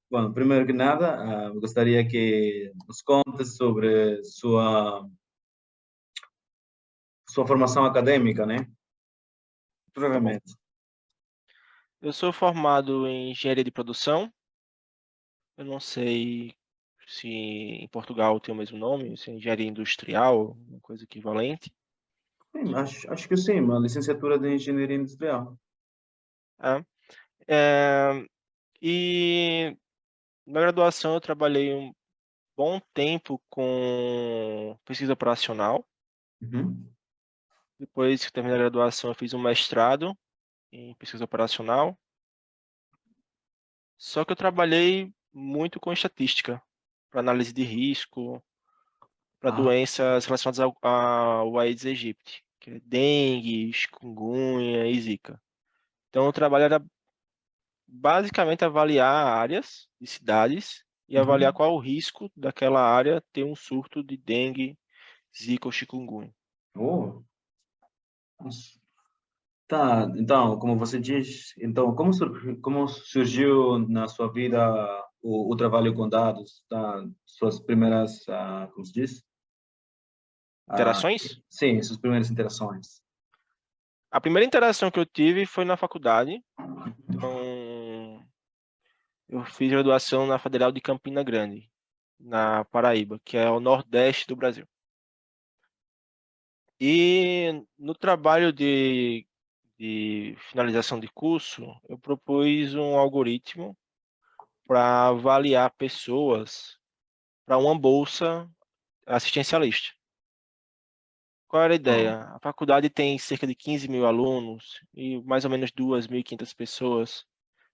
Bom, primeiro que nada, gostaria que nos conte sobre sua formação acadêmica, né? Tá bom. Brevemente. Eu sou formado em engenharia de produção. Eu não sei se em Portugal tem o mesmo nome, se é engenharia industrial, uma coisa equivalente. Sim, acho que sim, uma licenciatura de Engenharia Industrial. É. E na graduação eu trabalhei um bom tempo com pesquisa operacional. Uhum. Depois que terminei a graduação, eu fiz um mestrado em pesquisa operacional. Só que eu trabalhei muito com estatística, para análise de risco, para Ah, doenças relacionadas ao Aedes aegypti, que é dengue, chikungunya e zika. Então, o trabalho era basicamente avaliar áreas de cidades e avaliar uhum. qual o risco daquela área ter um surto de dengue, zika ou chikungunya. Oh, nossa. Tá, então, como você diz, então, como surgiu na sua vida o trabalho com dados, tá? Suas primeiras, como se diz? Ah, Interações? sim, suas primeiras interações. A primeira interação que eu tive foi na faculdade. Então, eu fiz graduação na Federal de Campina Grande, na Paraíba, que é o nordeste do Brasil. E no trabalho de finalização de curso, eu propus um algoritmo para avaliar pessoas para uma bolsa assistencialista. Qual era a Oh, ideia? A faculdade tem cerca de 15 mil alunos e mais ou menos 2.500 pessoas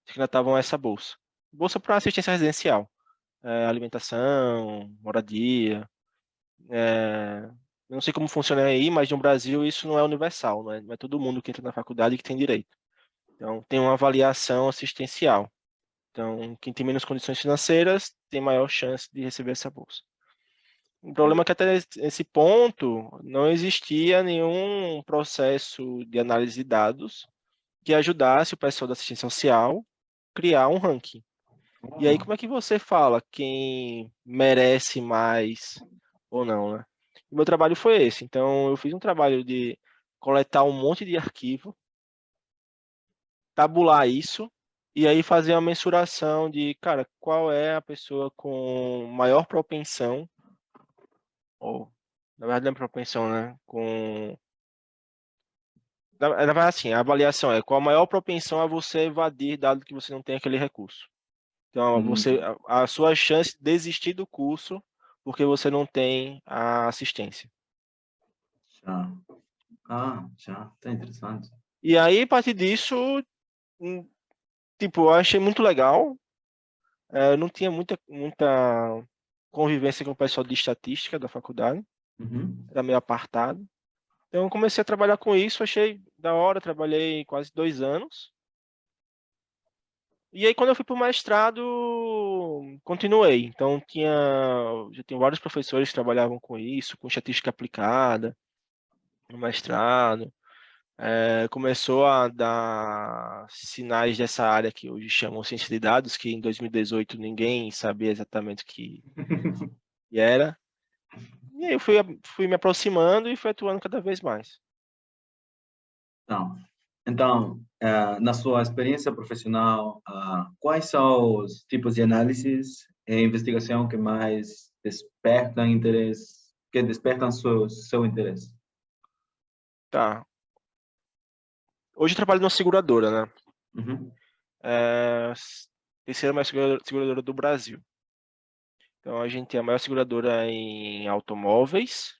que candidatavam a essa bolsa. Bolsa para assistência residencial, alimentação, moradia. Eu não sei como funciona aí, mas no Brasil isso não é universal, não é todo mundo que entra na faculdade que tem direito. Então, tem uma avaliação assistencial. Então, quem tem menos condições financeiras tem maior chance de receber essa bolsa. O problema é que até esse ponto não existia nenhum processo de análise de dados que ajudasse o pessoal da assistência social a criar um ranking. E aí, oh, como é que você fala quem merece mais ou não, né? O meu trabalho foi esse. Então, eu fiz um trabalho de coletar um monte de arquivo, tabular isso e aí fazer uma mensuração de, cara, qual é a pessoa com maior propensão, ou na verdade não é propensão, né? Na verdade, assim, a avaliação é qual a maior propensão a você evadir, dado que você não tem aquele recurso. Então, hum, a sua chance de desistir do curso porque você não tem a assistência. já. Já, tá interessante. E aí, a partir disso, hum, tipo, eu achei muito legal. Eu não tinha muita convivência com o pessoal de estatística da faculdade, Uhum. era meio apartado. Então, eu comecei a trabalhar com isso, achei da hora, trabalhei quase 2 anos. E aí, quando eu fui para o mestrado, continuei. Então, já tinha vários professores que trabalhavam com isso, com estatística aplicada, no mestrado. Começou a dar sinais dessa área que hoje chamam ciência de dados, que em 2018 ninguém sabia exatamente o que era. E aí eu fui me aproximando e fui atuando cada vez mais. Então, na sua experiência profissional, quais são os tipos de análises e investigação que mais despertam interesse, que despertam seu interesse? Tá. Hoje eu trabalho numa seguradora, né? Uhum. Terceira maior seguradora do Brasil. Então a gente é a maior seguradora em automóveis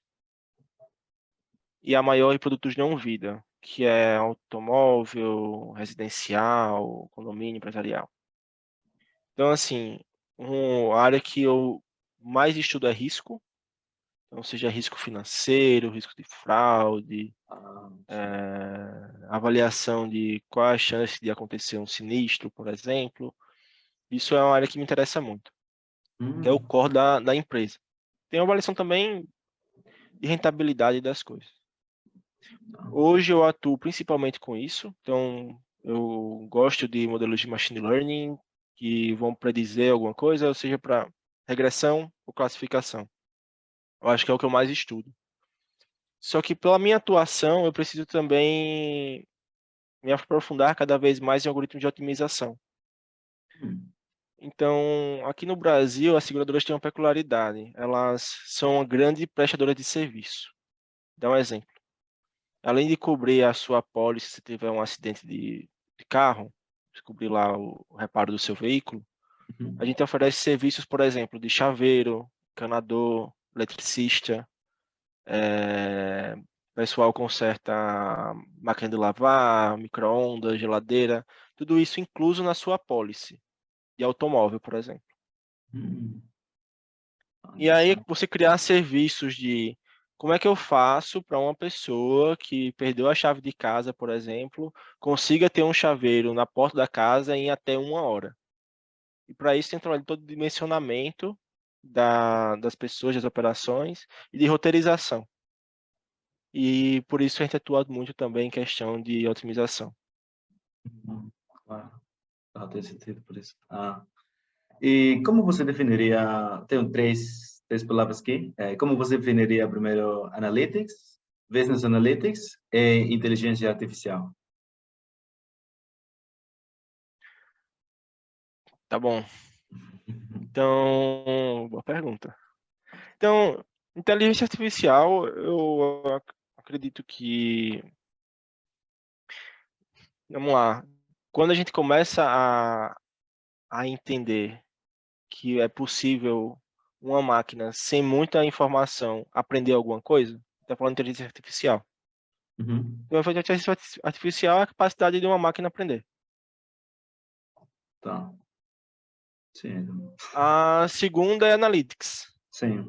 e a maior em produtos não vida, que é automóvel, residencial, condomínio empresarial. Então, assim, a área que eu mais estudo é risco, então seja risco financeiro, risco de fraude, Já. avaliação de qual a chance de acontecer um sinistro, por exemplo. Isso é uma área que me interessa muito, que é o Hum. core da empresa. Tem uma avaliação também de rentabilidade das coisas. Hoje eu atuo principalmente com isso, então eu gosto de modelos de machine learning que vão predizer alguma coisa, ou seja, para regressão ou classificação. Eu acho que é o que eu mais estudo. Só que pela minha atuação, eu preciso também me aprofundar cada vez mais em algoritmos de otimização. Hum. Então, aqui no Brasil, as seguradoras têm uma peculiaridade. Elas são uma grande prestadora de serviço. Dá um exemplo. Além de cobrir a sua apólice se tiver um acidente de carro, cobrir lá o reparo do seu veículo, a Uhum. gente oferece serviços, por exemplo, de chaveiro, encanador, eletricista, pessoal conserta máquina de lavar, micro-ondas, geladeira, tudo isso incluso na sua apólice de automóvel, por exemplo. Hum. E aí Interessante. você criar serviços de como é que eu faço para uma pessoa que perdeu a chave de casa, por exemplo, consiga ter um chaveiro na porta da casa em até 1 hora. E para isso tem trabalho todo de dimensionamento das pessoas, das operações e de roteirização. E por isso a gente atua muito também em questão de otimização. Claro. Ah, tem sentido por isso. Ah. E como você definiria, tenho três palavras aqui, como você definiria primeiro Analytics, Business Analytics e Inteligência Artificial? Tá bom. Então, boa pergunta. Então, inteligência artificial, eu acredito que, vamos lá, quando a gente começa a entender que é possível uma máquina, sem muita informação, aprender alguma coisa, está falando de inteligência artificial. Uhum. Então, a inteligência artificial é a capacidade de uma máquina aprender. Tá. Sim. A segunda é analytics. Sim.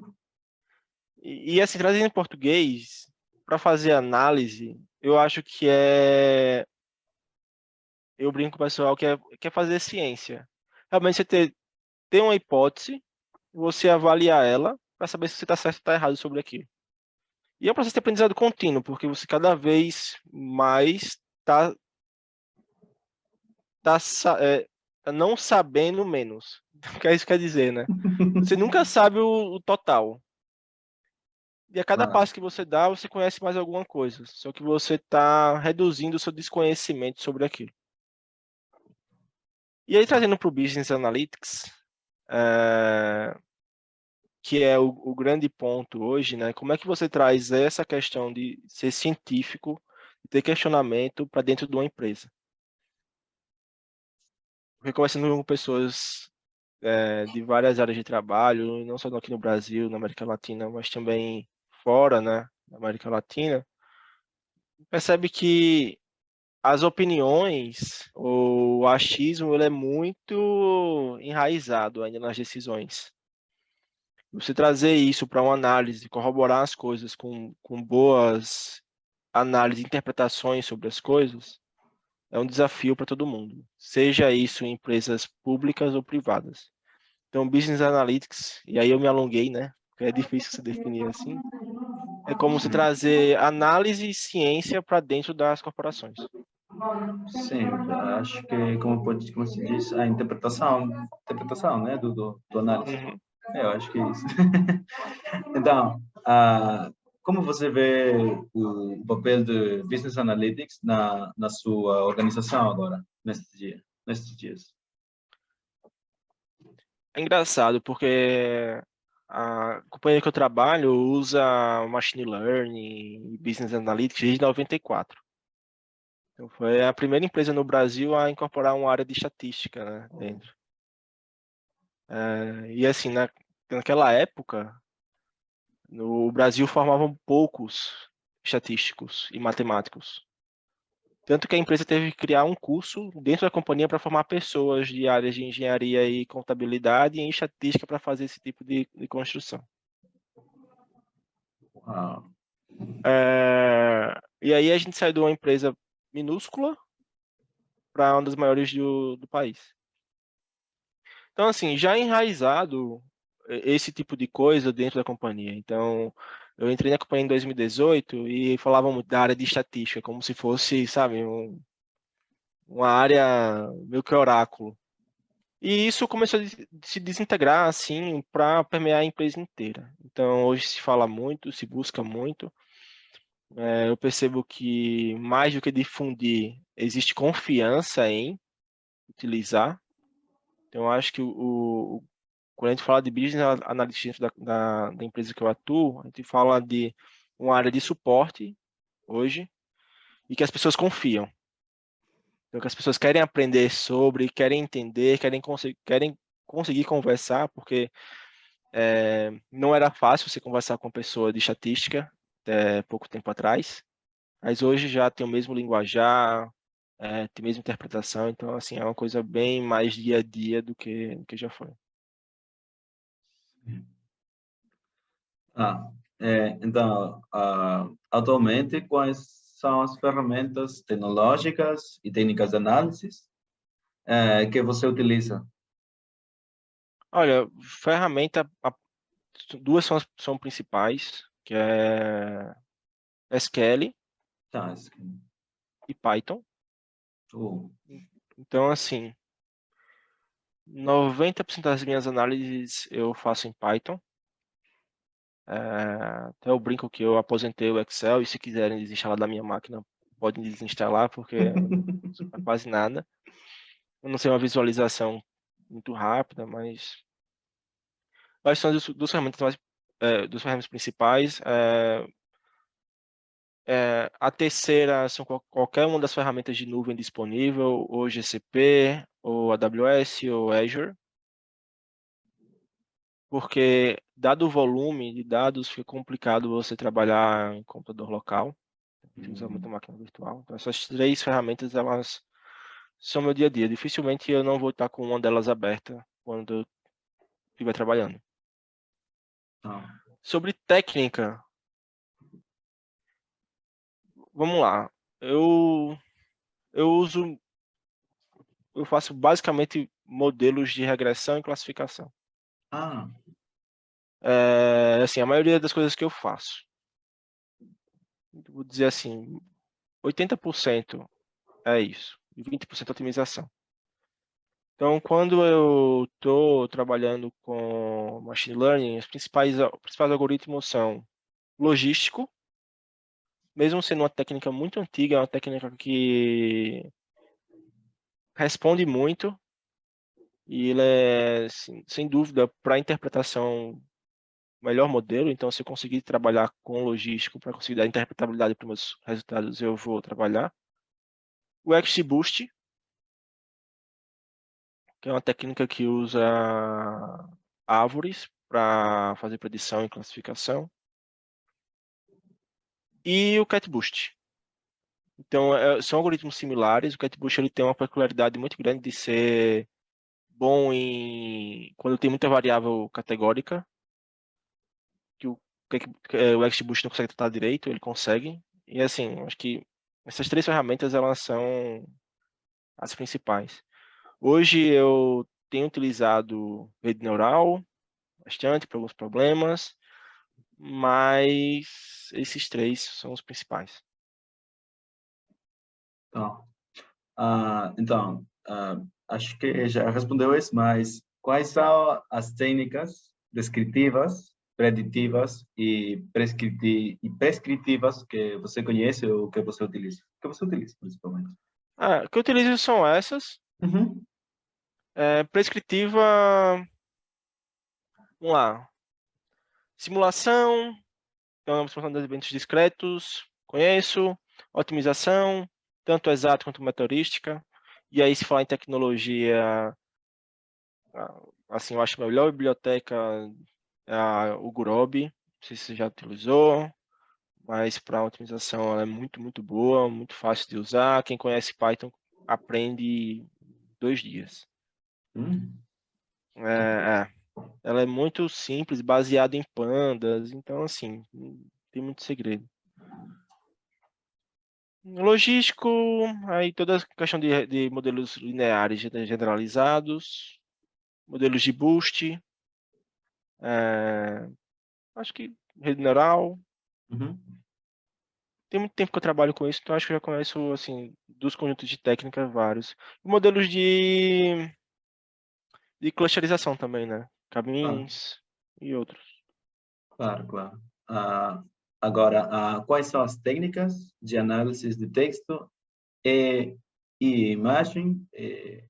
E assim, trazendo em português, para fazer análise, eu acho que é. Eu brinco com o pessoal que é fazer ciência. Realmente você ter uma hipótese, você avaliar ela, para saber se você está certo ou está errado sobre aquilo. E é um processo de aprendizado contínuo, porque você cada vez mais está tá não sabendo menos. O que isso quer dizer, né? Você nunca sabe o total. E a cada Claro. passo que você dá, você conhece mais alguma coisa. Só que você está reduzindo o seu desconhecimento sobre aquilo. E aí, trazendo para o Business Analytics, é, que é o grande ponto hoje, né? Como é que você traz essa questão de ser científico, de ter questionamento para dentro de uma empresa? Porque conversando com pessoas de várias áreas de trabalho, não só aqui no Brasil, na América Latina, mas também fora, né, da América Latina, percebe que as opiniões, o achismo, ele é muito enraizado ainda nas decisões. Você trazer isso para uma análise, corroborar as coisas com boas análises e interpretações sobre as coisas, é um desafio para todo mundo, seja isso em empresas públicas ou privadas. Então, Business Analytics, e aí eu me alonguei, né? Porque é difícil se definir assim. É como se Sim. trazer análise e ciência para dentro das corporações. Sim, acho que, como se diz, a interpretação, né, do análise. Uhum. Eu acho que é isso. Então, como você vê o papel de Business Analytics na sua organização agora, nestes dias? É engraçado, porque a companhia que eu trabalho usa Machine Learning e Business Analytics desde 94. Então, foi a primeira empresa no Brasil a incorporar uma área de estatística, né, dentro. E assim, naquela época, no Brasil formavam poucos estatísticos e matemáticos. Tanto que a empresa teve que criar um curso dentro da companhia para formar pessoas de áreas de engenharia e contabilidade e em estatística para fazer esse tipo de construção. Ah, E aí a gente saiu de uma empresa minúscula para uma das maiores do país. Então, assim, já enraizado esse tipo de coisa dentro da companhia. Então, eu entrei na companhia em 2018 e falavam muito da área de estatística, como se fosse, sabe, uma área meio que oráculo. E isso começou a se desintegrar, assim, para permear a empresa inteira. Então, hoje se fala muito, se busca muito. Eu percebo que, mais do que difundir, existe confiança em utilizar. Então, eu acho que quando a gente fala de business analytics dentro da empresa que eu atuo, a gente fala de uma área de suporte hoje e que as pessoas confiam. Então, que as pessoas querem aprender sobre, querem entender, querem conseguir conversar, porque não era fácil você conversar com uma pessoa de estatística até pouco tempo atrás, mas hoje já tem o mesmo linguajar, tem a mesma interpretação, então assim, é uma coisa bem mais dia a dia do que já foi. Ah, então, atualmente, quais são as ferramentas tecnológicas e técnicas de análise que você utiliza? Olha, ferramenta, duas são principais, que é SQL Tá, e Python. oh, Então, assim, 90% das minhas análises eu faço em Python. Até eu brinco que eu aposentei o Excel e se quiserem desinstalar da minha máquina, podem desinstalar, porque não serve quase nada. Eu não sei uma visualização muito rápida, mas quais são dos ferramentas dos ferramentas principais? A terceira são qualquer uma das ferramentas de nuvem disponível, ou GCP, ou AWS, ou Azure, porque dado o volume de dados, fica complicado você trabalhar em computador local. Precisa muita máquina virtual. Então, essas três ferramentas, elas são meu dia a dia. Dificilmente eu não vou estar com uma delas aberta quando eu estiver trabalhando. tá. Sobre técnica, vamos lá. Eu, eu eu faço basicamente modelos de regressão e classificação. Ah, Assim, a maioria das coisas que eu faço, vou dizer assim, 80% é isso, e 20% é otimização. Então, quando eu estou trabalhando com machine learning, os principais algoritmos são logístico, mesmo sendo uma técnica muito antiga, é uma técnica que responde muito e ele é, sem dúvida, para interpretação o melhor modelo. Então, se eu conseguir trabalhar com logístico para conseguir dar interpretabilidade para os meus resultados, eu vou trabalhar. O XGBoost, que é uma técnica que usa árvores para fazer predição e classificação. E o CatBoost. Então, são algoritmos similares. O CatBoost ele tem uma peculiaridade muito grande de ser bom quando tem muita variável categórica, que o XGBoost não consegue tratar direito, ele consegue. E assim, acho que essas três ferramentas elas são as principais. Hoje eu tenho utilizado rede neural bastante para alguns problemas, mas esses três são os principais. tá. Então, acho que já respondeu isso, mas quais são as técnicas descritivas, preditivas e prescritivas que você conhece ou que você utiliza? Que você utiliza, principalmente. O que eu utilizo são essas. Uhum. Prescritiva, vamos lá. Simulação, então, simulação de eventos discretos, conheço. Otimização, tanto exato quanto meteorística. E aí, se falar em tecnologia, assim, eu acho a melhor biblioteca o Gurobi. Não sei se você já utilizou, mas para otimização ela é muito, muito boa, muito fácil de usar. Quem conhece Python aprende em 2 dias. Hum. É, é. Ela é muito simples, baseada em pandas, então assim, não tem muito segredo. Logístico, aí toda a questão de modelos lineares generalizados, modelos de boost, é, acho que rede neural. Uhum. Tem muito tempo que eu trabalho com isso, então acho que eu já conheço, assim, dos conjuntos de técnica vários. Modelos de de clusterização também, né? Claro, Caminhos e outros. claro, claro. Agora, quais são as técnicas de análise de texto e, e imagem que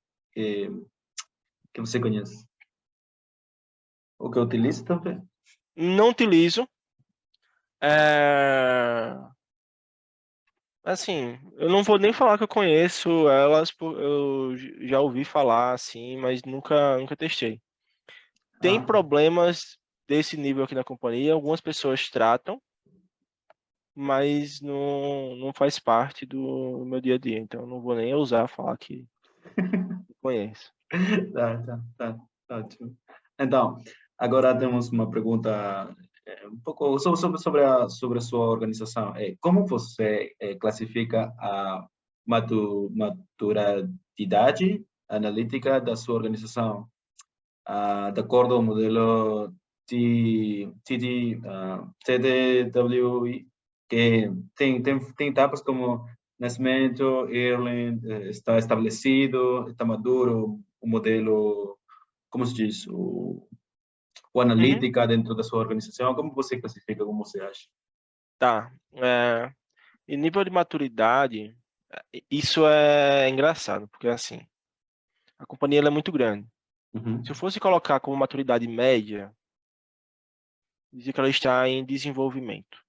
você conhece? O que eu utilizo também? Não utilizo. Assim, eu não vou nem falar que eu conheço elas, eu já ouvi falar, assim, mas nunca testei. Tem Ah, problemas desse nível aqui na companhia, algumas pessoas tratam, mas não faz parte do meu dia a dia, então eu não vou nem ousar falar que conheço. tá, ótimo. Então, agora temos uma pergunta um pouco sobre a sua organização. Como você classifica a maturidade analítica da sua organização, de acordo com o modelo TDWI, que tem etapas como nascimento, Erlang, está estabelecido, está maduro, o modelo, como se diz, o Uhum, analítica dentro da sua organização. Como você classifica, como você acha? tá. E nível de maturidade, isso é engraçado, porque assim, a companhia ela é muito grande. Se eu Uhum. fosse colocar como maturidade média, dizia que ela está em desenvolvimento.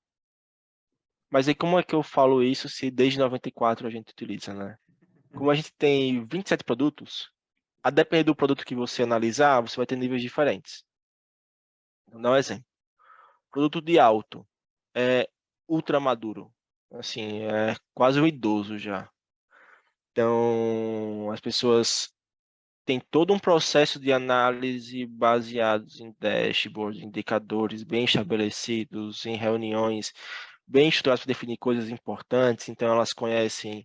Mas aí como é que eu falo isso se desde 94 a gente utiliza, né? Como a gente tem 27 produtos, a depender do produto que você analisar, você vai ter níveis diferentes. Vou dar um exemplo. Produto de alto é ultra maduro. Assim, é quase um idoso já. Então, as pessoas têm todo um processo de análise baseados em dashboards, indicadores bem estabelecidos, em reuniões bem estruturadas para definir coisas importantes. Então, elas conhecem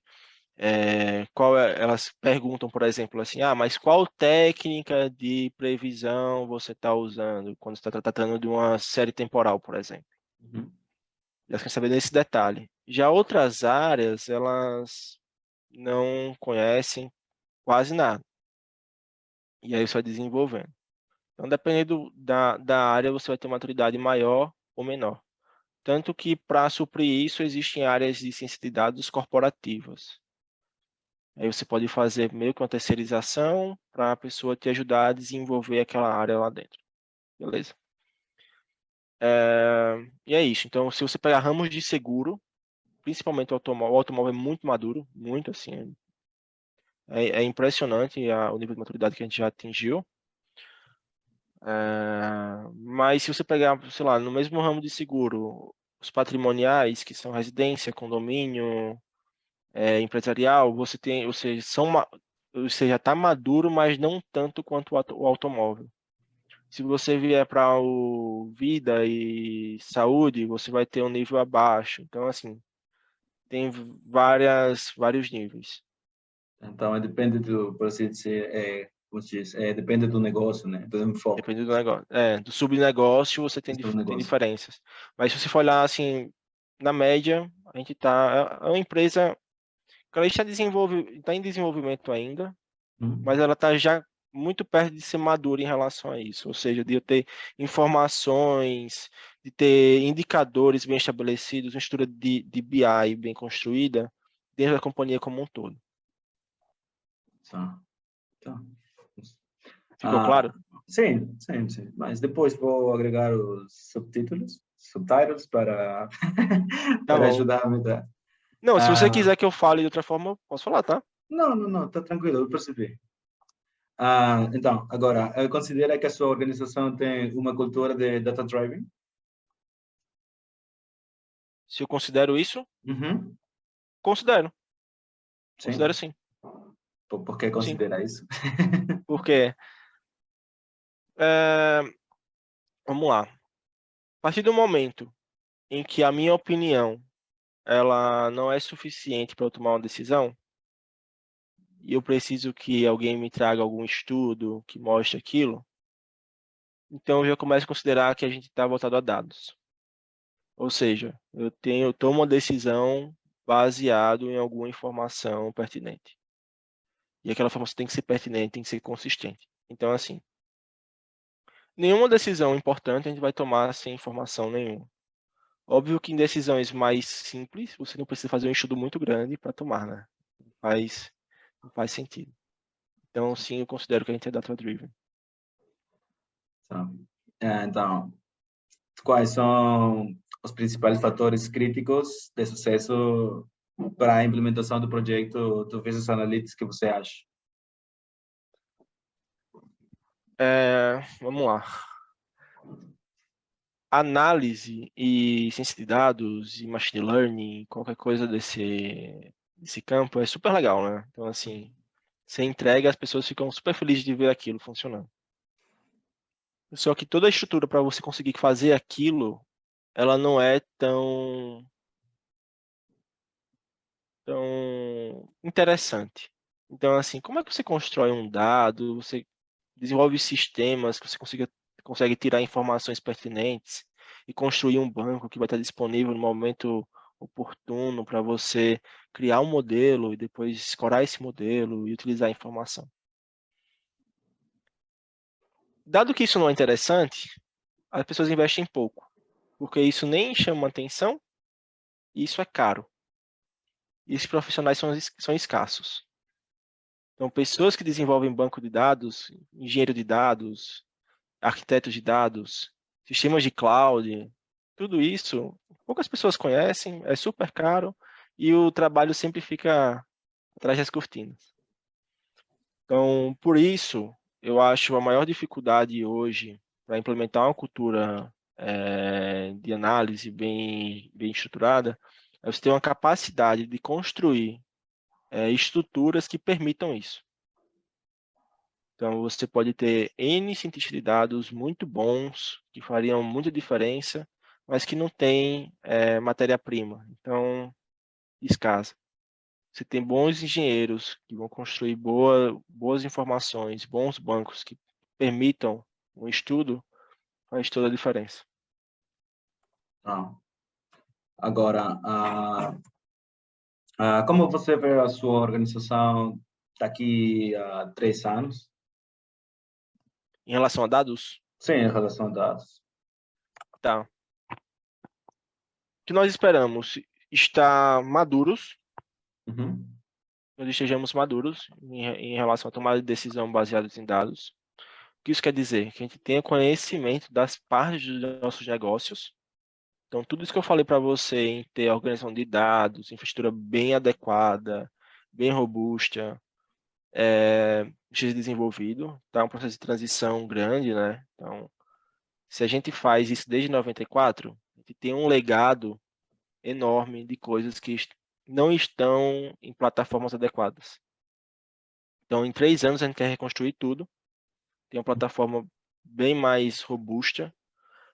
elas perguntam, por exemplo, assim, mas qual técnica de previsão você está usando quando está tratando de uma série temporal, por exemplo? Uhum. Elas querem saber desse detalhe. Já outras áreas, elas não conhecem quase nada. E aí você vai desenvolvendo. Então, dependendo da área, você vai ter maturidade maior ou menor. Tanto que, para suprir isso, existem áreas de ciência de dados corporativas. Aí você pode fazer meio que uma terceirização para a pessoa te ajudar a desenvolver aquela área lá dentro. Beleza? E é isso. Então, se você pegar ramos de seguro, principalmente o automóvel é muito maduro, muito assim. É impressionante o nível de maturidade que a gente já atingiu. Mas se você pegar, sei lá, no mesmo ramo de seguro, os patrimoniais, que são residência, condomínio, empresarial, você já está maduro, mas não tanto quanto o automóvel. Se você vier para o vida e saúde, você vai ter um nível abaixo. Então, assim, tem vários níveis. Então, depende do, por assim dizer, como se diz, depende do negócio, né? Do enfoque Depende do negócio. Do subnegócio, você do tem negócio. diferenças. Mas se você for olhar, assim, na média, a gente tá... É uma empresa que ela está em desenvolvimento ainda, Hum. mas ela está já muito perto de ser madura em relação a isso, ou seja, de eu ter informações, de ter indicadores bem estabelecidos, uma estrutura de BI bem construída dentro da companhia como um todo. Tá, tá. Ficou Ah, claro? sim, sim, sim. Mas depois vou agregar os subtitles para Tá para bom. ajudar a me dar. Não, se você Ah, quiser que eu fale de outra forma, eu posso falar, tá? não, não, não, tá tranquilo, eu percebi. Então, agora, considera que a sua organização tem uma cultura de data driving? Se eu considero isso, Uhum. considero. Considero Sim. sim. Por que Sim. considera isso? Porque, é, vamos lá. A partir do momento em que a minha opinião ela não é suficiente para eu tomar uma decisão, e eu preciso que alguém me traga algum estudo que mostre aquilo, então eu já começo a considerar que a gente está voltado a dados. Ou seja, eu tomo uma decisão baseado em alguma informação pertinente. E aquela informação tem que ser pertinente, tem que ser consistente. Então, assim, Nenhuma decisão importante a gente vai tomar sem informação nenhuma. Óbvio que em decisões mais simples, você não precisa fazer um estudo muito grande para tomar, né? Não faz sentido. Então, sim, eu considero que a gente é data-driven. Tá. Então, quais são os principais fatores críticos de sucesso para a implementação do projeto do Business Analytics que você acha? Vamos lá. Análise e ciência de dados e machine learning, qualquer coisa desse campo é super legal, né? Então, assim, você entrega, as pessoas ficam super felizes de ver aquilo funcionando. Só que toda a estrutura para você conseguir fazer aquilo, ela não é tão interessante. Então, assim, como é que você constrói um dado, você desenvolve sistemas que você consegue tirar informações pertinentes e construir um banco que vai estar disponível no momento oportuno para você criar um modelo e depois escorar esse modelo e utilizar a informação. Dado que isso não é interessante, as pessoas investem pouco, porque isso nem chama atenção e isso é caro. E esses profissionais são escassos. Então, pessoas que desenvolvem banco de dados, engenheiro de dados, arquitetos de dados, sistemas de cloud, tudo isso, poucas pessoas conhecem, é super caro e o trabalho sempre fica atrás das cortinas. Então, por isso, eu acho a maior dificuldade hoje para implementar uma cultura de análise bem estruturada é você ter uma capacidade de construir estruturas que permitam isso. Então, você pode ter N cientistas de dados muito bons, que fariam muita diferença, mas que não tem matéria-prima. Então, escassa. Você tem bons engenheiros que vão construir boas informações, bons bancos que permitam um estudo, faz toda a diferença. Tá. Agora, como você vê a sua organização daqui a 3 anos? Em relação a dados, Sim, em relação a dados. tá. O que nós esperamos está maduros, Uhum. nós estejamos maduros em relação à tomada de decisão baseados em dados. O que isso quer dizer? Que a gente tenha conhecimento das partes dos nossos negócios. Então, tudo isso que eu falei para você em ter organização de dados, infraestrutura bem adequada, bem robusta, esteja desenvolvido, tá? Um processo de transição grande, né? Então, se a gente faz isso desde 94, a gente tem um legado enorme de coisas que não estão em plataformas adequadas. Então, em 3 anos, a gente quer reconstruir tudo, tem uma plataforma bem mais robusta,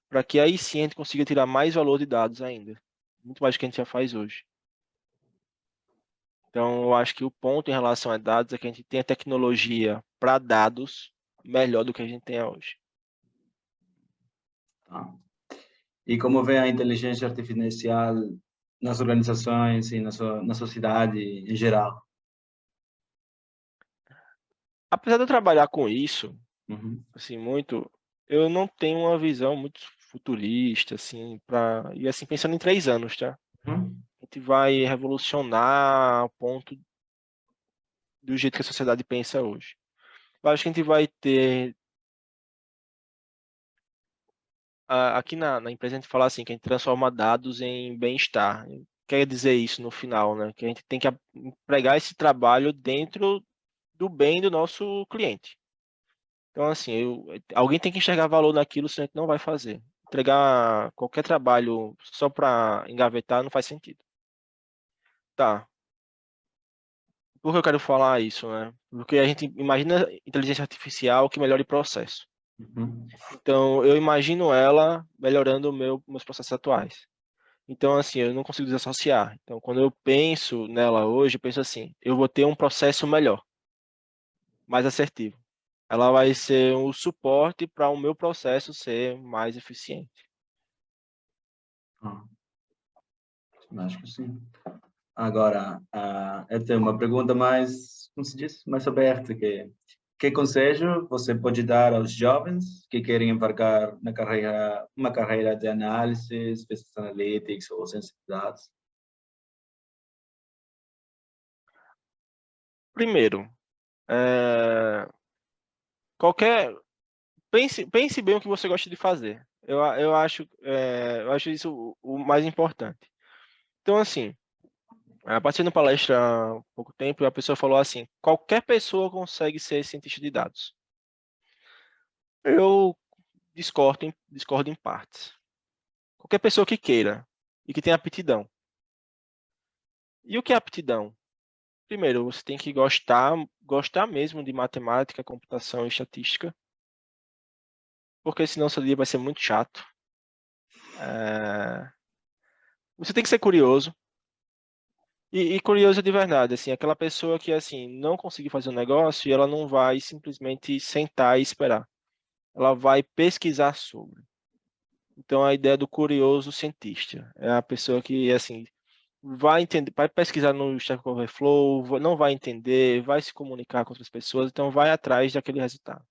para que aí sim a gente consiga tirar mais valor de dados ainda, muito mais do que a gente já faz hoje. Então, eu acho que o ponto em relação a dados é que a gente tem a tecnologia para dados melhor do que a gente tem hoje. Tá. E como vê a inteligência artificial nas organizações e na sociedade em geral? Apesar de eu trabalhar com isso, Uhum. assim, muito, eu não tenho uma visão muito futurista, assim, e assim, pensando em 3 anos, tá? Uhum. A gente vai revolucionar a ponto do jeito que a sociedade pensa hoje. Eu acho que a gente vai ter aqui na empresa a gente fala assim, que a gente transforma dados em bem-estar. Quer dizer isso no final, né? Que a gente tem que empregar esse trabalho dentro do bem do nosso cliente. Então, assim, alguém tem que enxergar valor naquilo, senão a gente não vai fazer. Entregar qualquer trabalho só para engavetar não faz sentido. Tá. Por que eu quero falar isso, né? Porque a gente imagina inteligência artificial que melhore processo. Uhum. Então, eu imagino ela melhorando meus processos atuais. Então, assim, eu não consigo desassociar. Então, quando eu penso nela hoje, eu penso assim, eu vou ter um processo melhor, mais assertivo. Ela vai ser um suporte para o meu processo ser mais eficiente. Ah, acho que sim. Agora, eu tenho uma pergunta mais, como se diz, mais aberta, que que conselho você pode dar aos jovens que querem embarcar na carreira, uma carreira de análise, business analytics ou ciência de dados? Primeiro, é, qualquer pense bem o que você gosta de fazer. Eu acho isso o mais importante. Então, assim, participei de uma palestra há pouco tempo e a pessoa falou assim: qualquer pessoa consegue ser cientista de dados. Eu discordo em partes. Qualquer pessoa que queira e que tenha aptidão. E o que é aptidão? Primeiro, você tem que gostar mesmo de matemática, computação e estatística, porque senão seu dia vai ser muito chato. Você tem que ser curioso. E curioso de verdade, assim, aquela pessoa que, assim, não conseguiu fazer um negócio e ela não vai simplesmente sentar e esperar. Ela vai pesquisar sobre. Então, a ideia do curioso cientista é a pessoa que, assim, vai entender, vai pesquisar no Stack Overflow, não vai entender, vai se comunicar com outras pessoas, então vai atrás daquele resultado.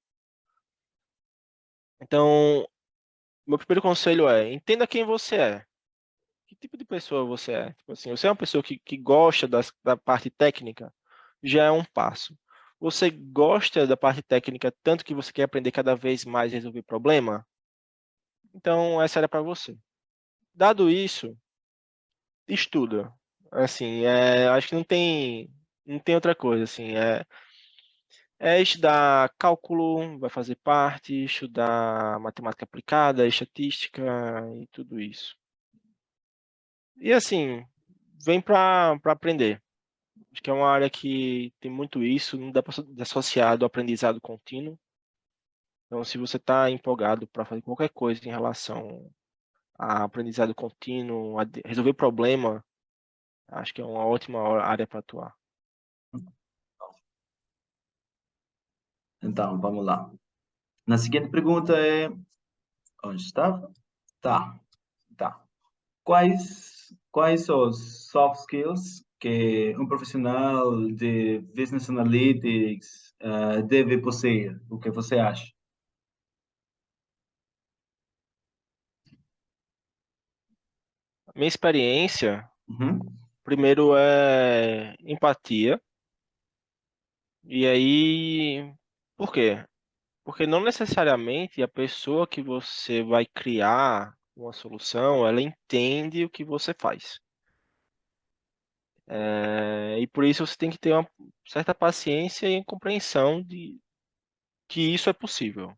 Então, meu primeiro conselho é, entenda quem você é. Que tipo de pessoa você é? Tipo assim, você é uma pessoa que gosta da parte técnica, já é um passo. Você gosta da parte técnica tanto que você quer aprender cada vez mais a resolver problema? Então, essa era para você. Dado isso, estuda. Assim, acho que não tem outra coisa, assim, é estudar cálculo, vai fazer parte, estudar matemática aplicada, estatística e tudo isso. E assim, vem para aprender. Acho que é uma área que tem muito isso, não dá para desassociar do aprendizado contínuo. Então, se você está empolgado para fazer qualquer coisa em relação a aprendizado contínuo, a resolver problema, acho que é uma ótima área para atuar. Então, vamos lá. Na seguinte pergunta é, onde estava? Tá, tá. Quais são os soft skills que um profissional de Business Analytics deve possuir? O que você acha? Minha experiência, Uhum. primeiro é empatia. E aí, por quê? Porque não necessariamente a pessoa que você vai criar uma solução, ela entende o que você faz. E por isso você tem que ter uma certa paciência e compreensão de que isso é possível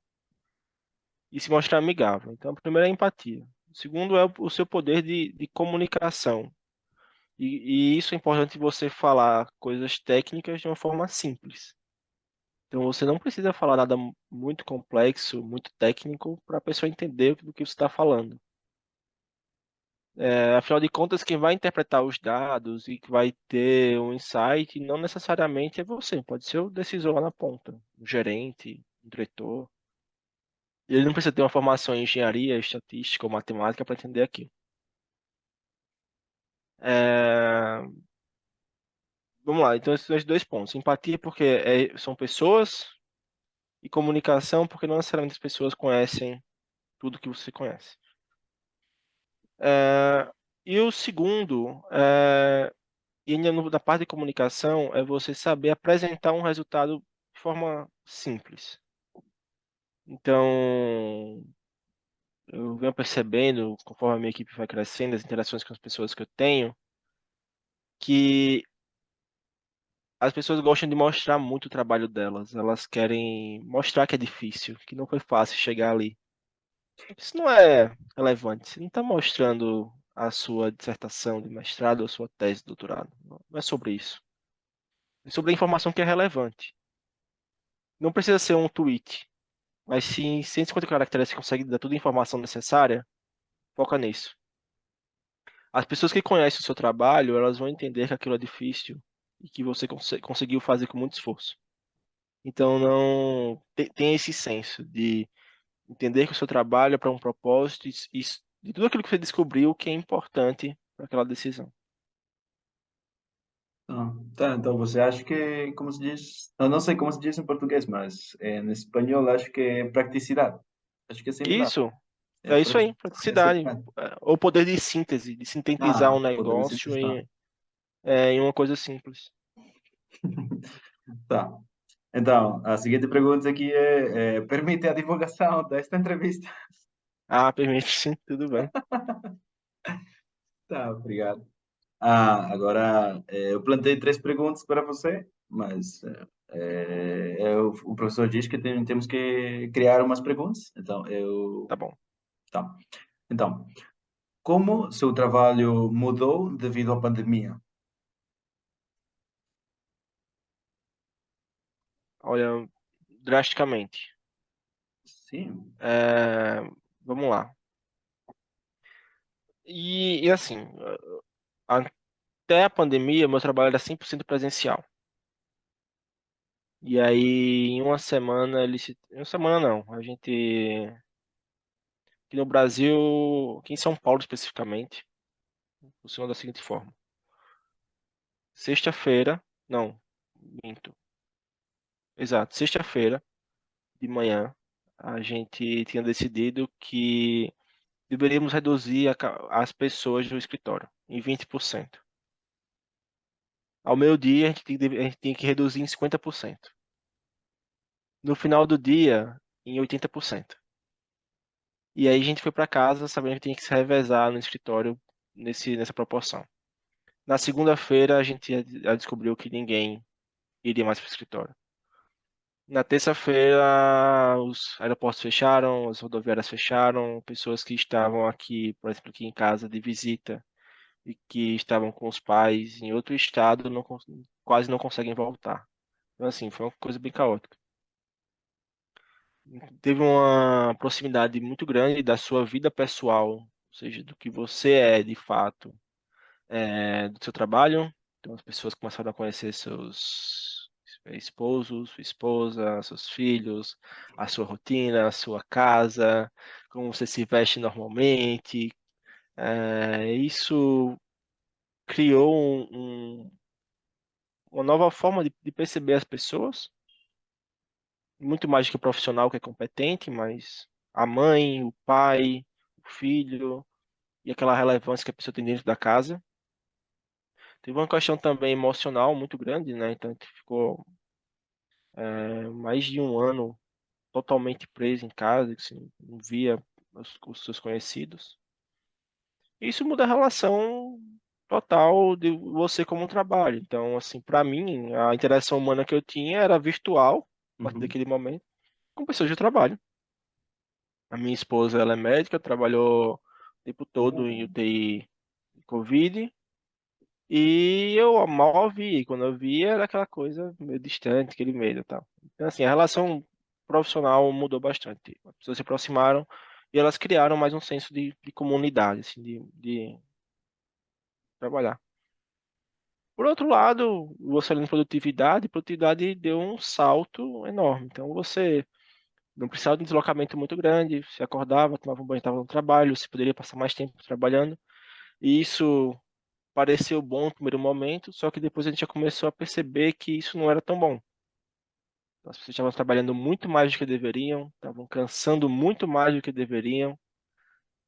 e se mostrar amigável. Então, a primeira é a empatia. O segundo é o seu poder de comunicação. E isso é importante você falar coisas técnicas de uma forma simples. Então, você não precisa falar nada muito complexo, muito técnico, para a pessoa entender do que você está falando. Afinal de contas, quem vai interpretar os dados e que vai ter um insight não necessariamente é você, pode ser o decisor lá na ponta, o gerente, o diretor. Ele não precisa ter uma formação em engenharia, estatística ou matemática para entender aquilo. É, Vamos lá, então esses são os dois pontos. Empatia porque são pessoas e comunicação porque não necessariamente as pessoas conhecem tudo que você conhece. E o segundo, e ainda da parte de comunicação, é você saber apresentar um resultado de forma simples. Então, eu venho percebendo, conforme a minha equipe vai crescendo, as interações com as pessoas que eu tenho, que as pessoas gostam de mostrar muito o trabalho delas. Elas querem mostrar que é difícil, que não foi fácil chegar ali. Isso não é relevante. Você não está mostrando a sua dissertação de mestrado ou sua tese de doutorado. Não é sobre isso. É sobre a informação que é relevante. Não precisa ser um tweet, mas se em 150 caracteres você consegue dar toda a informação necessária, foca nisso. As pessoas que conhecem o seu trabalho, elas vão entender que aquilo é difícil e que você conseguiu fazer com muito esforço. Então, não tem esse senso de entender que o seu trabalho é para um propósito e de tudo aquilo que você descobriu que é importante para aquela decisão. Tá, então você acha que, como se diz, eu não sei como se diz em português, mas em espanhol acho que é praticidade. Acho que é similar. Isso, É, é isso aí, praticidade. praticidade. O poder de síntese, de sintetizar um Poder negócio sintetizar. em uma coisa simples. Tá. Então, a seguinte pergunta aqui permite a divulgação desta entrevista? Ah, permite sim, tudo bem. Tá, obrigado. Agora, eu plantei três perguntas para você, mas o professor diz que temos que criar umas perguntas. Então, Tá bom. tá. Então, como seu trabalho mudou devido à pandemia? Olha, drasticamente. Sim. É, vamos lá. E assim, até a pandemia, meu trabalho era 100% presencial. E aí, em uma semana, em uma semana não, a gente, aqui no Brasil, aqui em São Paulo especificamente, funciona da seguinte forma. Sexta-feira, não, minto. Exato, sexta-feira de manhã, a gente tinha decidido que deveríamos reduzir as pessoas do escritório em 20%. Ao meio-dia, a gente tinha que reduzir em 50%. No final do dia, em 80%. E aí a gente foi para casa sabendo que tinha que se revezar no escritório nessa proporção. Na segunda-feira, a gente já descobriu que ninguém iria mais para o escritório. Na terça-feira, os aeroportos fecharam, as rodoviárias fecharam, pessoas que estavam aqui, por exemplo, aqui em casa de visita e que estavam com os pais em outro estado, quase não conseguem voltar. Então, assim, foi uma coisa bem caótica. Teve uma proximidade muito grande da sua vida pessoal, ou seja, do que você é de fato, do seu trabalho. Então, as pessoas começaram a conhecer seus esposos, sua esposa, seus filhos, a sua rotina, a sua casa, como você se veste normalmente. Isso criou uma nova forma de perceber as pessoas, muito mais do que o profissional que é competente, mas a mãe, o pai, o filho e aquela relevância que a pessoa tem dentro da casa. Teve uma questão também emocional muito grande, né? Então a gente ficou mais de um ano totalmente preso em casa, assim, não via os seus conhecidos. Isso muda a relação total de você como um trabalho. Então, assim, para mim, a interação humana que eu tinha era virtual, a partir Uhum. daquele momento, com pessoas de trabalho. A minha esposa, ela é médica, trabalhou o tempo todo em UTI de Covid, e eu mal vi. Quando eu via, era aquela coisa meio distante, aquele medo e tal. Então, assim, a relação profissional mudou bastante. As pessoas se aproximaram e elas criaram mais um senso de comunidade, assim, de trabalhar. Por outro lado, você olhando produtividade deu um salto enorme. Então, você não precisava de um deslocamento muito grande, você acordava, tomava um banho, estava no trabalho, você poderia passar mais tempo trabalhando. E isso pareceu bom no primeiro momento, só que depois a gente já começou a perceber que isso não era tão bom. As pessoas estavam trabalhando muito mais do que deveriam, estavam cansando muito mais do que deveriam,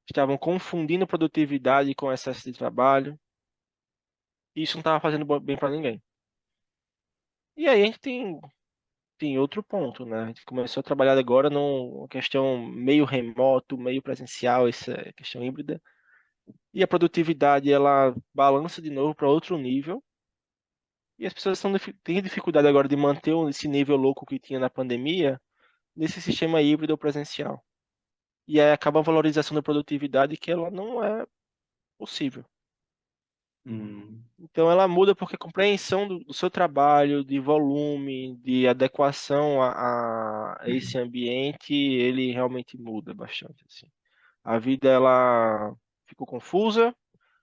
estavam confundindo produtividade com excesso de trabalho, e isso não estava fazendo bem para ninguém. E aí a gente tem outro ponto, né? A gente começou a trabalhar agora numa questão meio remoto, meio presencial, essa questão híbrida, e a produtividade ela balança de novo para outro nível. E as pessoas têm dificuldade agora de manter esse nível louco que tinha na pandemia nesse sistema híbrido ou presencial. E aí acaba a valorização da produtividade que ela não é possível. Hum. Então ela muda porque a compreensão do seu trabalho, de volume, de adequação a esse ambiente, ele realmente muda bastante, assim. A vida ela ficou confusa.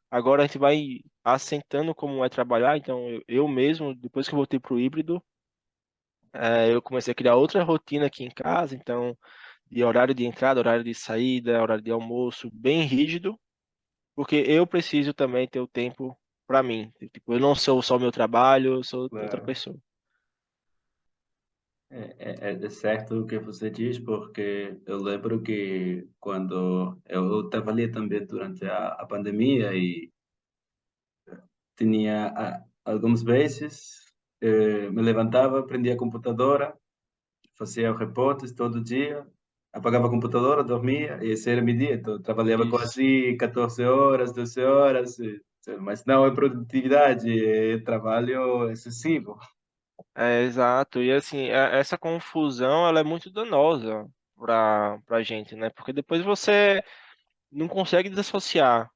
Agora a gente vai assentando como é trabalhar. Então eu mesmo, depois que eu voltei para o híbrido, eu comecei a criar outra rotina aqui em casa. Então de horário de entrada, horário de saída, horário de almoço, bem rígido, porque eu preciso também ter o tempo. para mim. Tipo, eu não sou só o meu trabalho, eu sou outra Claro. pessoa. É certo o que você diz, porque eu lembro que quando eu trabalhei também durante a pandemia e tinha algumas vezes me levantava, prendia a computadora, fazia reportes todo dia, apagava a computadora, dormia e esse era meu dia. Então, eu trabalhava Isso. quase 14 horas, 12 horas, mas não é produtividade, é trabalho excessivo. É, exato. E assim, essa confusão, ela é muito danosa para gente, né? Porque depois você não consegue desassociar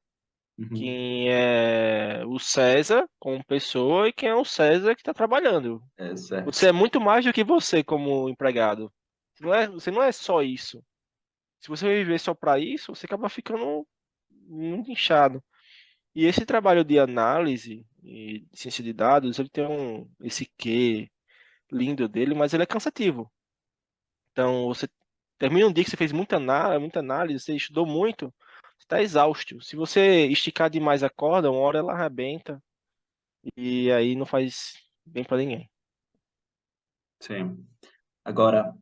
Uhum. quem é o César como pessoa e quem é o César que está trabalhando. É Você certo. é muito mais do que você como empregado. Você não é só isso. Se você viver só para isso, você acaba ficando muito inchado. E esse trabalho de análise e de ciência de dados, ele tem esse quê lindo dele, mas ele é cansativo. Então, você termina um dia que você fez muita análise, você estudou muito, você está exausto. Se você esticar demais a corda, uma hora ela arrebenta e aí não faz bem para ninguém. Sim. Agora,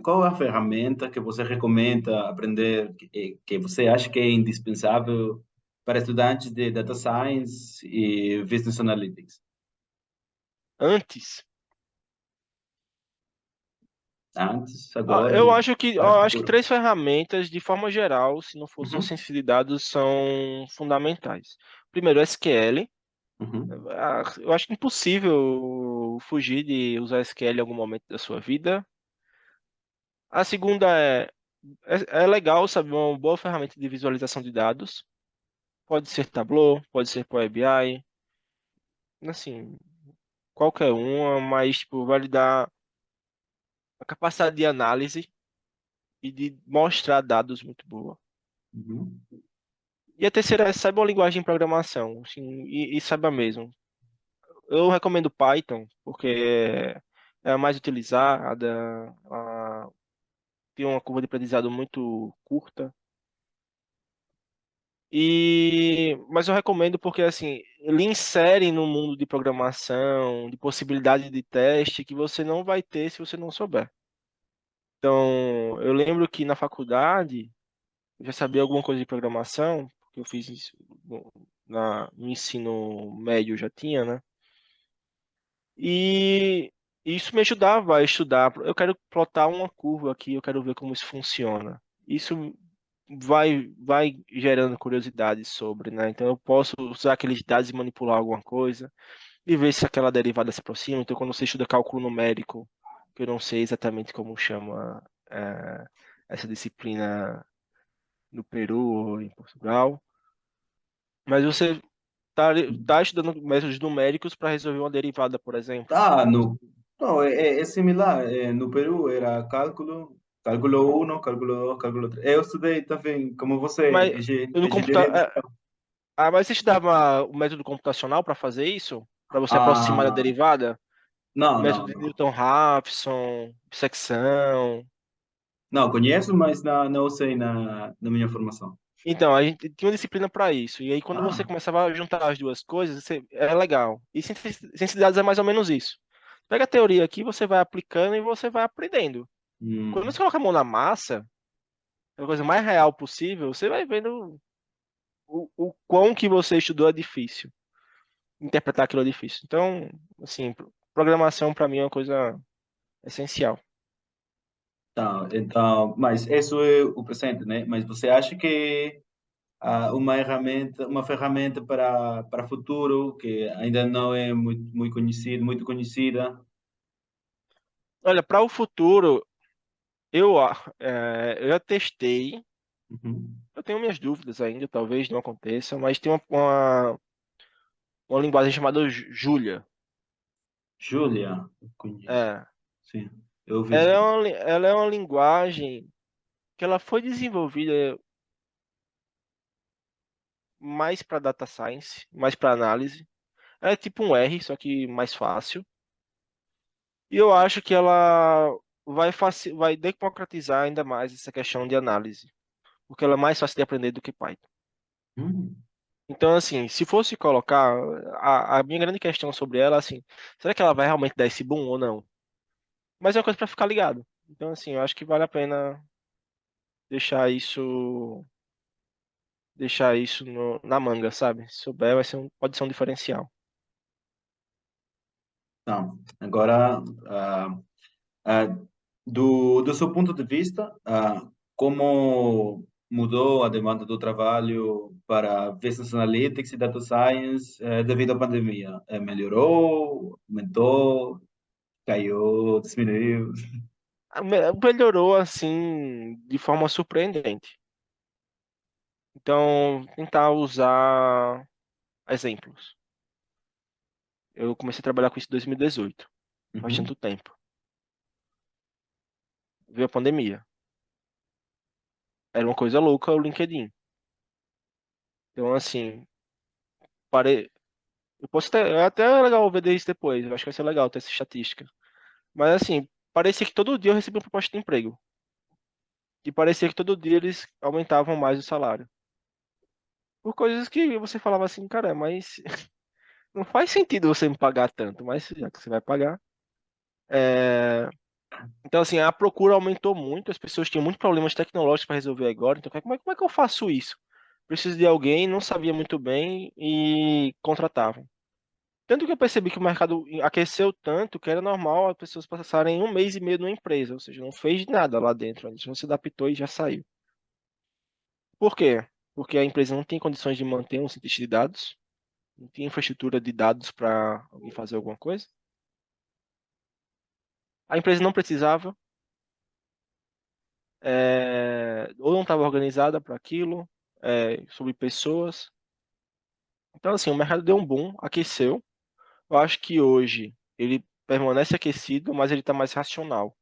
qual é a ferramenta que você recomenda aprender, que você acha que é indispensável para estudantes de Data Science e Business Analytics? Antes, Antes, agora eu e acho que para o futuro? três ferramentas, de forma geral, se não for só Uhum, ciência de dados, são fundamentais. Primeiro, SQL. uhum, Eu acho impossível fugir de usar SQL em algum momento da sua vida. A segunda é legal saber uma boa ferramenta de visualização de dados. Pode ser Tableau, pode ser Power BI, assim, qualquer uma, mas tipo, vai lhe dar a capacidade de análise e de mostrar dados muito boa. uhum. E a terceira é saiba uma linguagem de programação, assim, e saiba mesmo. Eu recomendo Python, porque é a mais utilizada, tem uma curva de aprendizado muito curta. Mas eu recomendo porque assim, ele insere no mundo de programação, de possibilidade de teste que você não vai ter se você não souber. Então, eu lembro que na faculdade eu já sabia alguma coisa de programação, porque eu fiz isso no ensino médio já tinha, né? E isso me ajudava a estudar. Eu quero plotar uma curva aqui, eu quero ver como isso funciona. Isso vai gerando curiosidade sobre, né? Então eu posso usar aqueles dados e manipular alguma coisa e ver se aquela derivada se aproxima. Então quando você estuda cálculo numérico, que eu não sei exatamente como chama essa disciplina no Peru ou em Portugal, mas você tá estudando métodos numéricos para resolver uma derivada, por exemplo. Ah, no, não, é similar. No Peru era cálculo 1, cálculo 2, cálculo 3. Eu estudei também, como você, Mas no engenharia computador, industrial. mas você estudava o método computacional para fazer isso? Para você aproximar da Ah, derivada? não, Método não, de não. Newton-Raphson, secção. Não, conheço, mas não usei na minha formação. Então, a gente tinha uma disciplina para isso. E aí, quando você Ah, começava a juntar as duas coisas, é legal. E ciência de dados é mais ou menos isso. Pega a teoria aqui, você vai aplicando e você vai aprendendo. Quando você hum, coloca a mão na massa, é a coisa mais real possível, você vai vendo o quão que você estudou é difícil. Interpretar aquilo é difícil. Então, assim, programação para mim é uma coisa essencial. tá, então, mas isso é o presente, né? Mas você acha que uma ferramenta para futuro que ainda não é muito conhecida? Olha, para o futuro, eu já testei. Uhum. Eu tenho minhas dúvidas ainda, talvez não aconteça, mas tem uma linguagem chamada Julia. Julia, eu conheço. É, Sim, eu ouvi falar. ela é uma linguagem que ela foi desenvolvida mais para data science, mais para análise. Ela é tipo um R, só que mais fácil. E eu acho que ela vai democratizar ainda mais essa questão de análise, porque ela é mais fácil de aprender do que Python. Hum, Então, assim, se fosse colocar, a minha grande questão sobre ela, assim, será que ela vai realmente dar esse boom ou não? Mas é uma coisa para ficar ligado. Então, assim, eu acho que vale a pena deixar isso, deixar isso na manga, sabe? Se souber, pode ser um diferencial. Então, agora, ah, do seu ponto de vista, como mudou a demanda do trabalho para Business Analytics e Data Science devido à pandemia? Melhorou, aumentou, caiu, diminuiu? Melhorou, assim, de forma surpreendente. Então, tentar usar exemplos. Eu comecei a trabalhar com isso em 2018, faz Uhum, tanto tempo. Veio a pandemia. Era uma coisa louca o LinkedIn. Então, assim, pare... eu posso ter... É até legal ver isso depois. Eu acho que vai ser legal ter essa estatística. Mas, assim, parecia que todo dia eu recebia uma proposta de emprego. E parecia que todo dia eles aumentavam mais o salário. Por coisas que você falava assim, cara, mas não faz sentido você me pagar tanto. Mas já que você vai pagar. É... Então, assim, a procura aumentou muito. As pessoas tinham muitos problemas tecnológicos para resolver agora. Então, como é que eu faço isso? Preciso de alguém, não sabia muito bem e contratavam. Tanto que eu percebi que o mercado aqueceu tanto que era normal as pessoas passarem um mês e meio numa empresa, ou seja, não fez nada lá dentro, a gente se adaptou e já saiu. Por quê? Porque a empresa não tem condições de manter um cientista de dados, não tinha infraestrutura de dados para alguém fazer alguma coisa. A empresa não precisava, ou não estava organizada para aquilo, sobre pessoas. Então, assim, o mercado deu um boom, aqueceu. Eu acho que hoje ele permanece aquecido, mas ele está mais racional.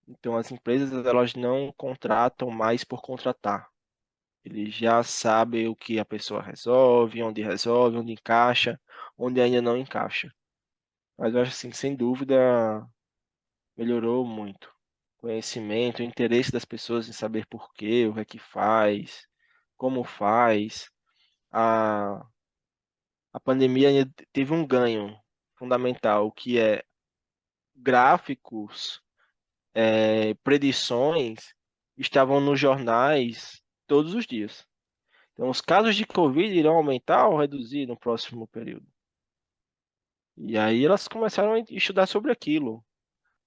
Então, as empresas elas não contratam mais por contratar. Eles já sabem o que a pessoa resolve, onde encaixa, onde ainda não encaixa. Mas eu acho assim, sem dúvida, melhorou muito. Conhecimento, o interesse das pessoas em saber por quê, o que é que faz, como faz. A, a pandemia ainda teve um ganho fundamental, que é gráficos, predições estavam nos jornais todos os dias. Então, os casos de Covid irão aumentar ou reduzir no próximo período. E aí elas começaram a estudar sobre aquilo.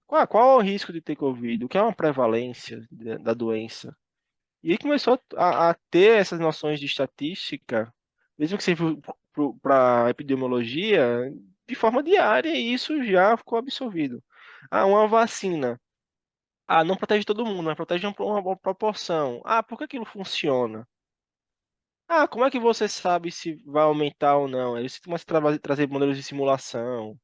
Qual é o risco de ter Covid? O que é uma prevalência da doença? E aí começou a ter essas noções de estatística, mesmo que seja para epidemiologia, de forma diária, e isso já ficou absorvido. Ah, uma vacina. Ah, não protege todo mundo, mas protege uma proporção. Ah, por que aquilo funciona? Ah, como é que você sabe se vai aumentar ou não? Aí você começa a trazer modelos de simulação.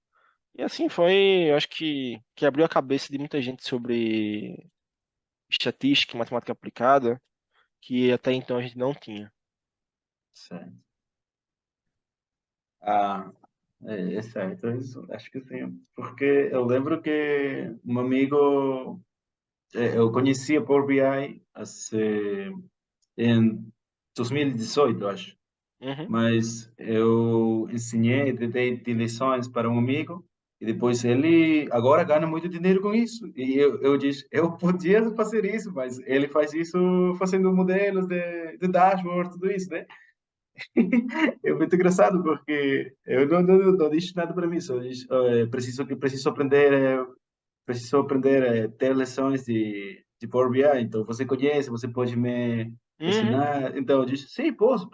E assim foi, eu acho que abriu a cabeça de muita gente sobre estatística e matemática aplicada, que até então a gente não tinha. certo. Ah, é certo, isso, acho que sim. Porque eu lembro que um amigo, eu conhecia Power BI em 2018, acho. Uhum. Mas eu ensinei, dei de lições para um amigo e depois ele agora ganha muito dinheiro com isso. E eu disse, eu podia fazer isso, mas ele faz isso fazendo modelos de dashboard, tudo isso, né? É muito engraçado porque eu não disse nada para mim, só disse, preciso aprender ter lições de Power BI, então você conhece, você pode me Uhum. ensinar. Então eu disse, sim, posso.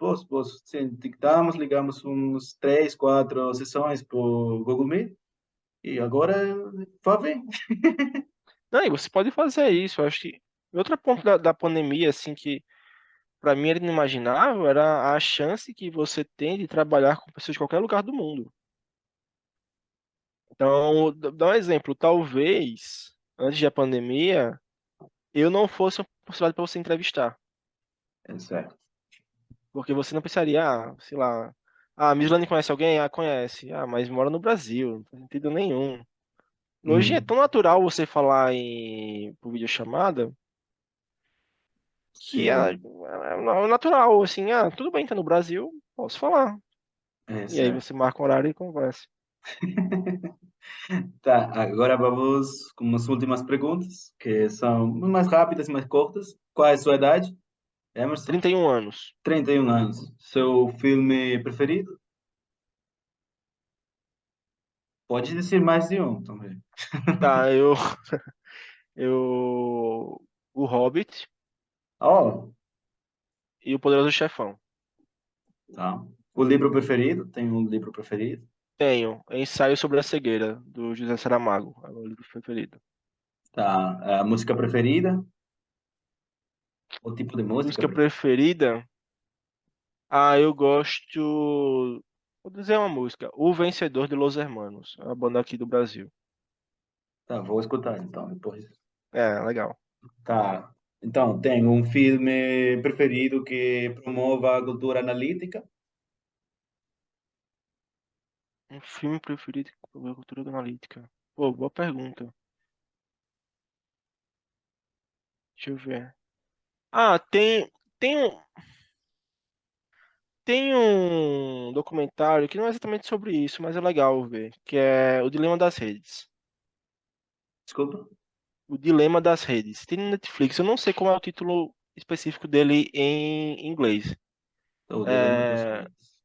Sim, ligamos uns 3, 4 sessões por Google Meet e agora vá ver. Não, e você pode fazer isso. Eu acho que outro ponto da pandemia, assim, que para mim era inimaginável, era a chance que você tem de trabalhar com pessoas de qualquer lugar do mundo. Então, dá um exemplo. Talvez, antes da pandemia, eu não fosse uma possibilidade para você entrevistar. É certo. Porque você não pensaria, sei lá, a Mislane conhece alguém? Ah, conhece. Ah, mas mora no Brasil, não faz sentido nenhum. Hoje é Uhum. tão natural você falar por videochamada que é, Sim, é natural, assim, tudo bem, tá no Brasil, posso falar. E aí exato. você marca um horário e conversa. Tá, agora vamos com as últimas perguntas, que são mais rápidas, mais curtas. Qual é a sua idade, Emerson? 31 anos. 31 anos. Seu filme preferido? Pode dizer mais de um também. Tá, eu, o Hobbit Oh, e o Poderoso Chefão. tá. O livro preferido? Tem um livro preferido? Tenho Ensaio sobre a Cegueira, do José Saramago, é o meu livro preferido. Tá. A música preferida? O tipo de música Música preferida? preferida? Eu gosto. Vou dizer uma música. O Vencedor de Los Hermanos, é a banda aqui do Brasil. Tá, vou escutar então depois. É, legal. Tá. Então, tem um filme preferido que promova a cultura analítica? Um filme preferido sobre cultura analítica. Pô, boa pergunta. Deixa eu ver. Ah, tem um documentário que não é exatamente sobre isso, mas é legal ver, que é O Dilema das Redes. Desculpa. O Dilema das Redes. Tem no Netflix, eu não sei qual é o título específico dele em inglês. O Dilema das É, Redes.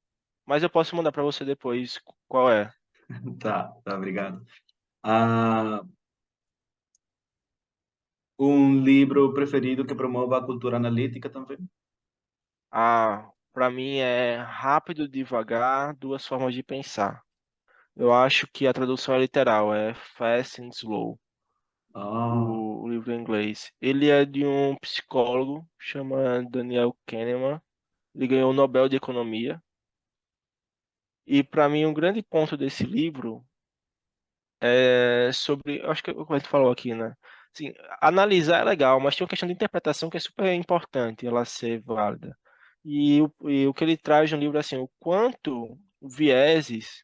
mas eu posso mandar para você depois qual é. Tá, obrigado. Ah, um livro preferido que promova a cultura analítica também? Para mim é Rápido, Devagar, Duas Formas de Pensar. Eu acho que a tradução é literal, é Fast and Slow, Ah, o livro em inglês. Ele é de um psicólogo, chama Daniel Kahneman. Ele ganhou o Nobel de Economia. E para mim um grande ponto desse livro é sobre, eu acho que como a gente falou aqui, né? Assim, analisar é legal, mas tem uma questão de interpretação que é super importante ela ser válida. E o que ele traz no livro é assim, o quanto vieses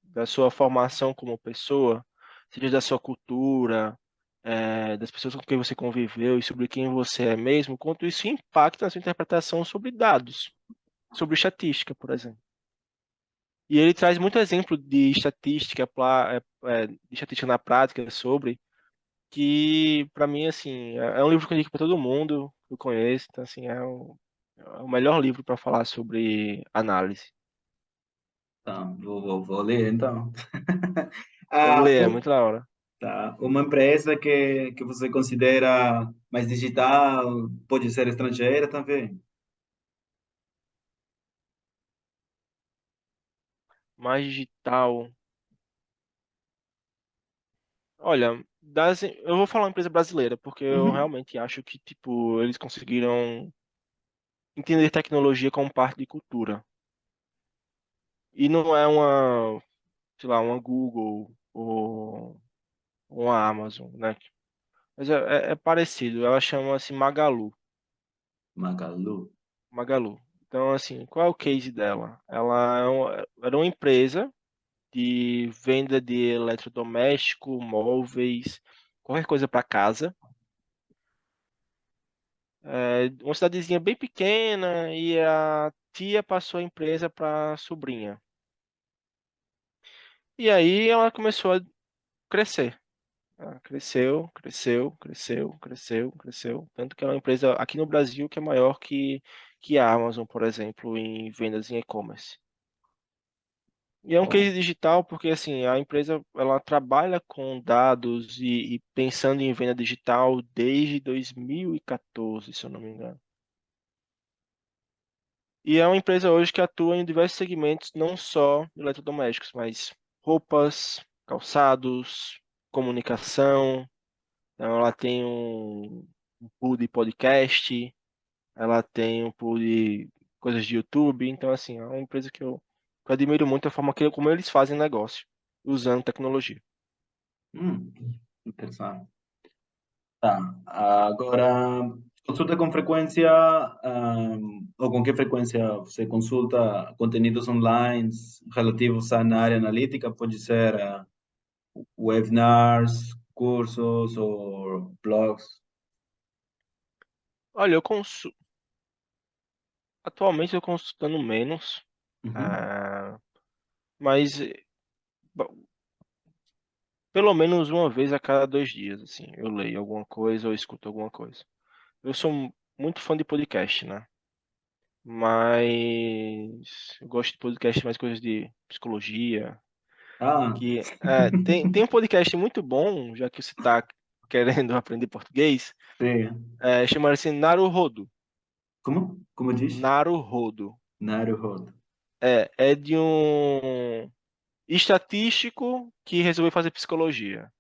da sua formação como pessoa, seja da sua cultura, das pessoas com quem você conviveu e sobre quem você é mesmo, quanto isso impacta na sua interpretação sobre dados, sobre estatística, por exemplo. E ele traz muito exemplo de estatística, de estatística na prática sobre que, para mim, assim, é um livro que eu indico para todo mundo que eu conheço, então, assim, é o melhor livro para falar sobre análise. tá. Vou ler então. Deve Ah, ler, é muito da hora. tá. Uma empresa que você considera mais digital, pode ser estrangeira também. Mais digital. Olha, eu vou falar uma empresa brasileira, porque eu Uhum. realmente acho que, tipo, eles conseguiram entender tecnologia como parte de cultura. E não é uma, sei lá, uma Google ou uma Amazon, né? Mas é parecido, ela chama-se Magalu. Magalu. Magalu. Então, assim, qual é o case dela? Era uma empresa de venda de eletrodoméstico, móveis, qualquer coisa para casa. Uma cidadezinha bem pequena e a tia passou a empresa para a sobrinha. E aí ela começou a crescer. Ela cresceu, cresceu, cresceu, cresceu, cresceu. Tanto que ela é uma empresa aqui no Brasil que é maior que a Amazon, por exemplo, em vendas em e-commerce. E é um Oh. case digital porque assim, a empresa ela trabalha com dados e pensando em venda digital desde 2014, se eu não me engano. E é uma empresa hoje que atua em diversos segmentos, não só de eletrodomésticos, mas roupas, calçados, comunicação. Então, ela tem um pool de podcast, ela tem um pool de coisas de YouTube. Então, assim, é uma empresa que eu admiro muito a forma como eles fazem negócio, usando tecnologia. Hum, interessante. Tá. Agora, consulta com frequência, ou com que frequência você consulta conteúdos online relativos à área analítica? Pode ser webinars, cursos ou blogs? Olha, atualmente eu consultando menos, Uhum. ah, mas bom, pelo menos uma vez a cada 2 dias, assim, eu leio alguma coisa ou escuto alguma coisa. Eu sou muito fã de podcast, né? Mas eu gosto de podcast mais coisas de psicologia, Ah, tem um podcast muito bom, já que você está querendo aprender português, sim. chama-se Naruhodo. Como? Como diz? Naruhodo. Naruhodo. É de um estatístico que resolveu fazer psicologia.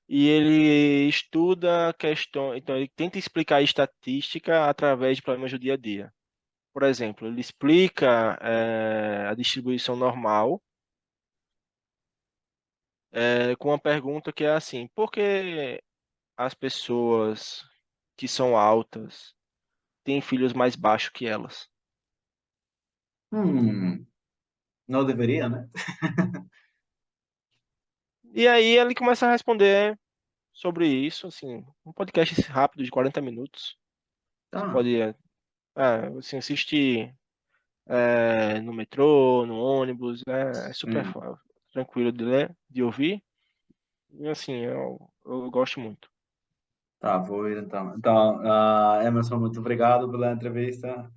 E ele estuda questão, então ele tenta explicar a estatística através de problemas do dia a dia. Por exemplo, ele explica a distribuição normal com uma pergunta que é assim: por que as pessoas que são altas têm filhos mais baixos que elas? Hum, não deveria, né? E aí ele começa a responder sobre isso, assim, um podcast rápido de 40 minutos. Você Ah, pode assim, assistir no metrô, no ônibus, é super sim. tranquilo de ler, de ouvir. E assim, eu gosto muito. Tá, vou ir então. Então, Emerson, muito obrigado pela entrevista.